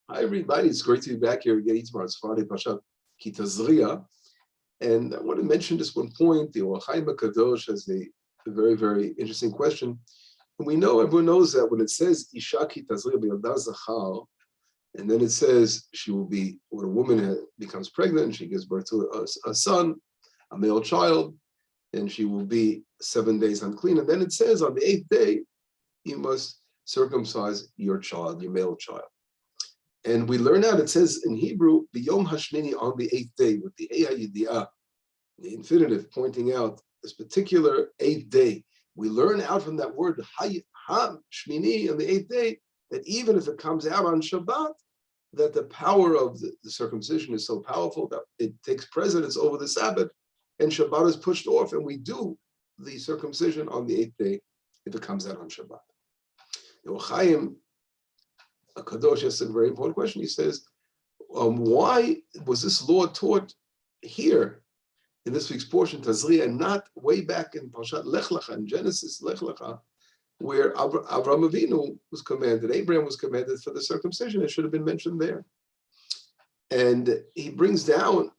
Hi, everybody. It's great to be back here again tomorrow. It's Friday, Parashat Tazria. And I want to mention just one point. The Or HaChaim HaKadosh has a very, very interesting question. And we know, everyone knows that when it says Isha ki Tazria b'yalda zachar, and then it says she will be, when a woman becomes pregnant, she gives birth to a son, a male child, and she will be 7 days unclean. And then it says on the 8th day, you must circumcise your child, your male child. And we learn out, it says in Hebrew, B'yom Hashmini, on the 8th day, with the Eha Yidi'ah, the infinitive, pointing out this particular 8th day. We learn out from that word, Shmini, on the 8th day, that even if it comes out on Shabbat, that the power of the circumcision is so powerful that it takes precedence over the Sabbath, and Shabbat is pushed off, and we do the circumcision on the 8th day if it comes out on Shabbat. The Or HaChaim HaKadosh asks a very important question. He says, why was this law taught here in this week's portion, Tazria, and not way back in Parashat Lech Lecha, in Genesis Lech Lecha, where Avraham Avinu was commanded, Abraham was commanded for the circumcision? It should have been mentioned there. And he brings down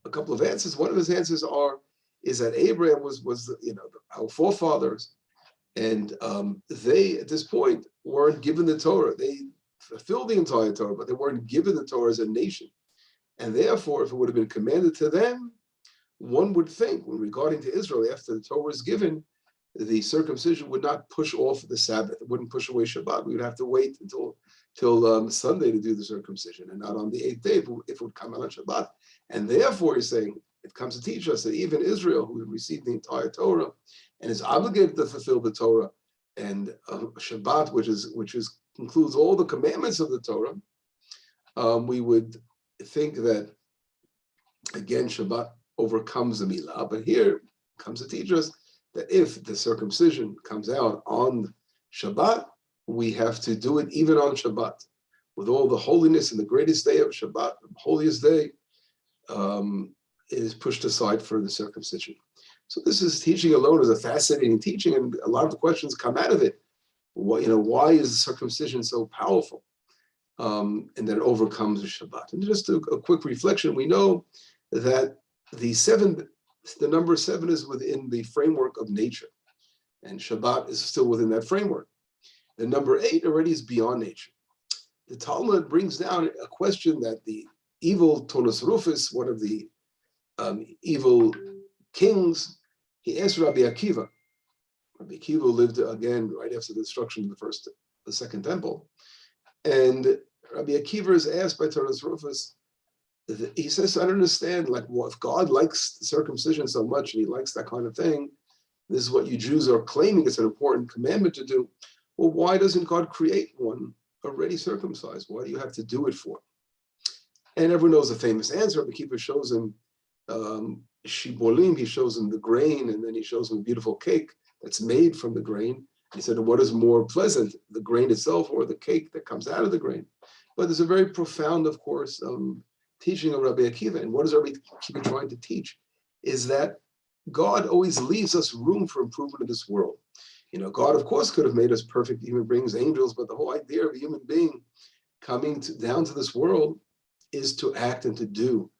a couple of answers. One of his answers is that Abraham was our forefathers, and they, at this point, weren't given the Torah. They fulfilled the entire Torah, but they weren't given the Torah as a nation. And therefore, if it would have been commanded to them, one would think, when regarding to Israel, after the Torah was given, the circumcision would not push off the Sabbath. It wouldn't push away Shabbat. We would have to wait till Sunday to do the circumcision, and not on the 8th day if it would come out on Shabbat. And therefore, he's saying, it comes to teach us that even Israel, who received the entire Torah and is obligated to fulfill the Torah, and Shabbat, which includes all the commandments of the Torah, we would think that, again, Shabbat overcomes the Milah. But here comes to teach us that if the circumcision comes out on Shabbat, we have to do it even on Shabbat, with all the holiness and the greatest day of Shabbat, the holiest day, is pushed aside for the circumcision. So this is teaching alone is a fascinating teaching, and a lot of the questions come out of it. Why is the circumcision so powerful, and that it overcomes the Shabbat? And just a quick reflection, we know that the number 7 is within the framework of nature, and Shabbat is still within that framework. The number 8 already is beyond nature. The Talmud brings down a question that the evil Tonus Rufus, one of the evil kings, he asked Rabbi Akiva. Rabbi Akiva lived again right after the destruction of the second temple. And Rabbi Akiva is asked by Tonus Rufus, he says, I don't understand, if God likes circumcision so much and he likes that kind of thing, this is what you Jews are claiming it's an important commandment to do. Well, why doesn't God create one already circumcised? Why do you have to do it for? And everyone knows the famous answer. Rabbi Akiva shows him shibolim, he shows him the grain, and then he shows him a beautiful cake that's made from the grain. He said, what is more pleasant, the grain itself or the cake that comes out of the grain? But there's a very profound, of course, teaching of Rabbi Akiva. And what is Rabbi Akiva trying to teach? Is that God always leaves us room for improvement in this world. God, of course, could have made us perfect human beings, angels, but the whole idea of a human being coming down to this world is to act and to do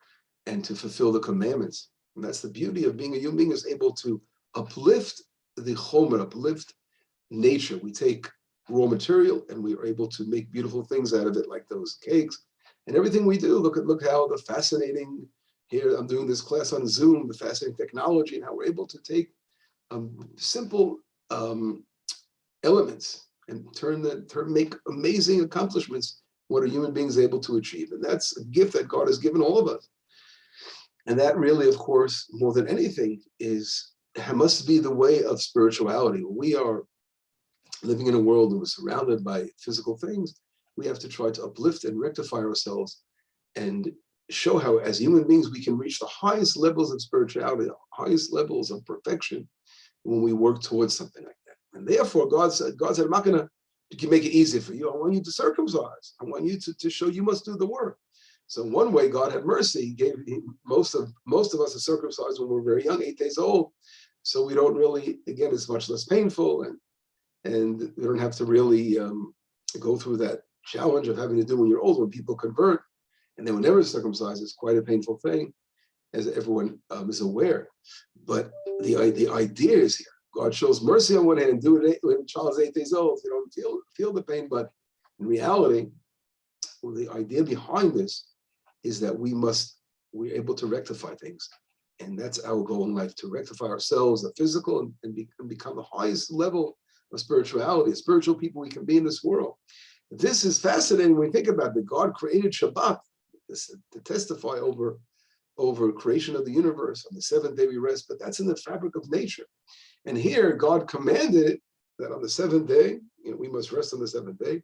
and to fulfill the commandments. And that's the beauty of being a human being, is able to uplift the chomer, uplift nature. We take raw material and we are able to make beautiful things out of it, like those cakes. And everything we do, look how the fascinating, here I'm doing this class on Zoom, the fascinating technology, and how we're able to take simple elements and make amazing accomplishments, what a human being is able to achieve. And that's a gift that God has given all of us. And that really, of course, more than anything, must be the way of spirituality. We are living in a world that was surrounded by physical things. We have to try to uplift and rectify ourselves and show how, as human beings, we can reach the highest levels of spirituality, the highest levels of perfection when we work towards something like that. And therefore, God said, I'm not going to make it easy for you. I want you to circumcise. I want you to show you must do the work. So one way, God had mercy. He gave most of us are circumcised when we're very young, 8 days old. So we don't really, again, it's much less painful, and we don't have to really go through that challenge of having to do when you're old, when people convert and they were never circumcised. It's quite a painful thing, as everyone is aware. But the idea is here. God shows mercy on one hand, do it when the child is 8 days old. You don't feel the pain, but in reality, well, the idea behind this is that we're able to rectify things. And that's our goal in life, to rectify ourselves, the physical, and become the highest level of spirituality, a spiritual people we can be in this world. This is fascinating when we think about that God created Shabbat to testify over creation of the universe. On the 7th day we rest, but that's in the fabric of nature. And here God commanded that on the 7th day, we must rest on the 7th day,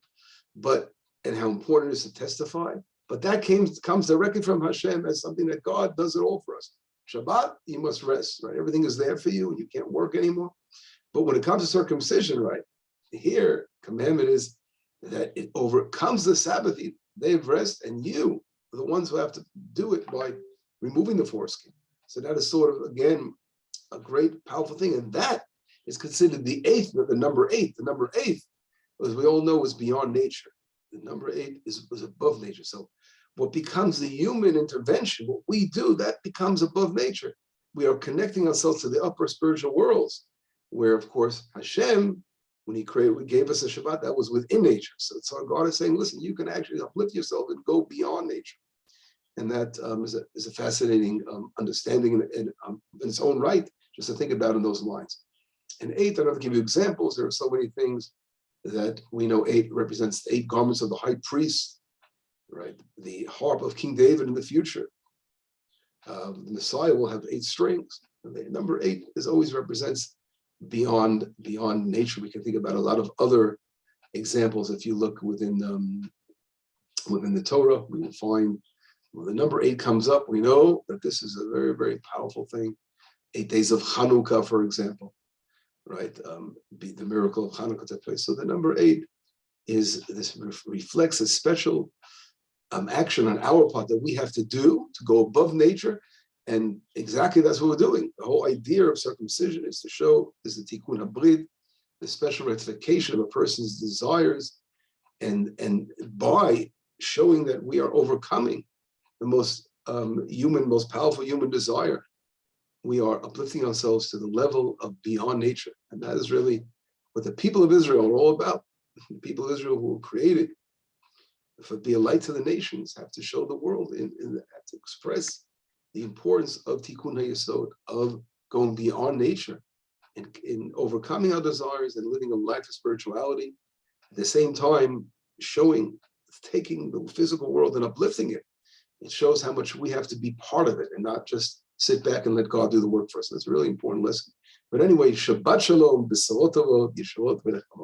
and how important it is to testify. But that comes directly from Hashem as something that God does it all for us. Shabbat, you must rest, right? Everything is there for you and you can't work anymore. But when it comes to circumcision, right, here, commandment is that it overcomes the Sabbath day of rest, and you are the ones who have to do it by removing the foreskin. So that is sort of, again, a great, powerful thing. And that is considered the number eight. The number 8, as we all know, is beyond nature. The number 8 was above nature. So what becomes the human intervention, what we do, that becomes above nature. We are connecting ourselves to the upper spiritual worlds, where, of course, Hashem, when he gave us a Shabbat, that was within nature. So God is saying, listen, you can actually uplift yourself and go beyond nature. And that is a fascinating understanding in its own right, just to think about in those lines. And 8, I don't have to give you examples. There are so many things that we know. 8 represents the 8 garments of the high priest, right? The harp of King David in the future. The Messiah will have 8 strings. And the number 8 always represents beyond nature. We can think about a lot of other examples. If you look within the Torah, we will find when the number 8 comes up, we know that this is a very, very powerful thing. 8 days of Hanukkah, for example, right? The miracle of Hanukkah took place. So the number 8 reflects a special action on our part that we have to do to go above nature. And exactly that's what we're doing. The whole idea of circumcision is to show, is the tikkun habrit, the special rectification of a person's desires, and by showing that we are overcoming the most powerful human desire, we are uplifting ourselves to the level of beyond nature. And that is really what the people of Israel are all about. The people of Israel who were created to be a light to the nations have to show the world, have to express the importance of tikkun hayesod, of going beyond nature and in overcoming our desires and living a life of spirituality. At the same time, taking the physical world and uplifting it. It shows how much we have to be part of it and not just sit back and let God do the work for us. That's a really important lesson. But anyway, Shabbat Shalom, B'Sorot Tovot, Yeshuot V'Nechama.